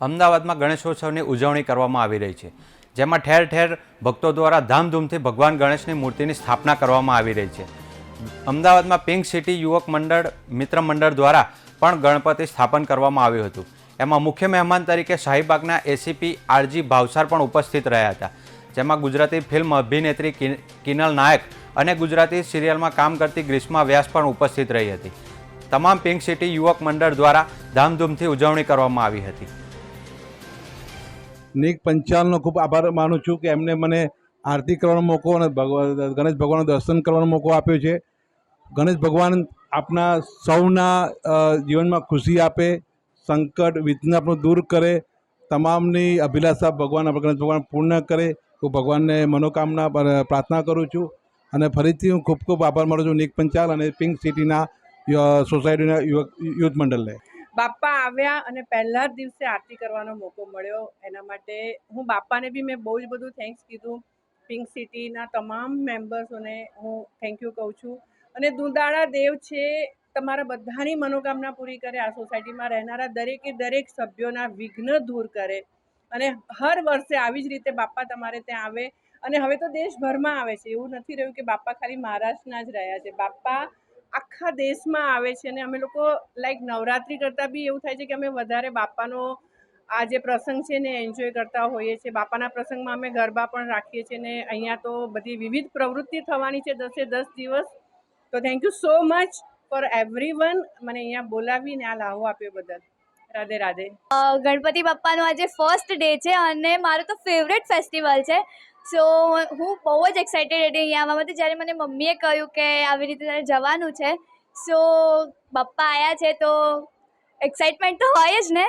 અમદાવાદમાં ગણેશોત્સવની ઉજવણી કરવામાં આવી રહી છે, જેમાં ઠેર ઠેર ભક્તો દ્વારા ધામધૂમથી ભગવાન ગણેશની મૂર્તિની સ્થાપના કરવામાં આવી રહી છે. અમદાવાદમાં પિંક સિટી યુવક મંડળ મિત્ર મંડળ દ્વારા પણ ગણપતિ સ્થાપન કરવામાં આવ્યું હતું. એમાં મુખ્ય મહેમાન તરીકે શાહીબાગના એસીપી આરજી ભાવસાર પણ ઉપસ્થિત રહ્યા હતા, જેમાં ગુજરાતી ફિલ્મ અભિનેત્રી કિનલ નાયક અને ગુજરાતી સિરિયલમાં કામ કરતી ગ્રીષ્મા વ્યાસ પણ ઉપસ્થિત રહી હતી. તમામ પિંક સિટી યુવક મંડળ દ્વારા ધામધૂમથી ઉજવણી કરવામાં આવી હતી. નિક પંચાલનો ખૂબ આભાર માનું છું કે એમને મને આરતી કરવાનો મોકો અને ગણેશ ભગવાનનું દર્શન કરવાનો મોકો આપ્યો છે. ગણેશ ભગવાન આપણા સૌના જીવનમાં ખુશી આપે, સંકટ વિઘ્ન આપણું દૂર કરે, તમામની અભિલાષા ભગવાન ગણેશ ભગવાન પૂર્ણ કરે. હું ભગવાનને મનોકામના પ્રાર્થના કરું છું અને ફરીથી હું ખૂબ ખૂબ આભાર માનું છું નિક પંચાલ અને પિંક સિટીના સોસાયટીના યુથ મંડળને. બાપ્પા આવ્યા અને પહેલા જ દિવસે આરતી કરવાનો મોકો મળ્યો, એના માટે હું બાપ્પાને બી મેં બહુ જ બધું થેન્ક્સ કીધું. પિંક સિટીના તમામ મેમ્બર્સોને હું થેન્ક યુ કહું છું. અને દુંદાળા દેવ છે, તમારા બધાની મનોકામના પૂરી કરે, આ સોસાયટીમાં રહેનારા દરેકે દરેક સભ્યોના વિઘ્ન દૂર કરે અને હર વર્ષે આવી જ રીતે બાપ્પા તમારે ત્યાં આવે. અને હવે તો દેશભરમાં આવે છે, એવું નથી રહ્યું કે બાપ્પા ખાલી મહારાષ્ટ્રના જ રહ્યા છે. બાપ્પા આખા દેશમાં આવે છે અને અમે લોકો લાઈક નવરાત્રિ કરતાં બી એવું થાય છે કે અમે વધારે બાપ્પાનો આ જે પ્રસંગ છે ને એન્જોય કરતા હોઈએ છીએ. બાપાના પ્રસંગમાં અમે ગરબા પણ રાખીએ છીએ ને અહીંયા તો બધી વિવિધ પ્રવૃત્તિ થવાની છે 10 દિવસ. તો thank you so much for everyone, મને અહીંયા બોલાવીને આ લાહો આપ્યો બદલ. રાધે રાધે. ગણપતિ બાપ્પાનો આજે ફર્સ્ટ ડે છે અને મારો તો ફેવરેટ ફેસ્ટિવલ છે. સો હું બહુ જ એક્સાઇટેડ હતી અહીંયા આવવા માટે. જ્યારે મને મમ્મીએ કહ્યું કે આવી રીતે તારે જવાનું છે, સો બાપ્પા આવ્યા છે તો એક્સાઇટમેન્ટ તો હોય જ ને.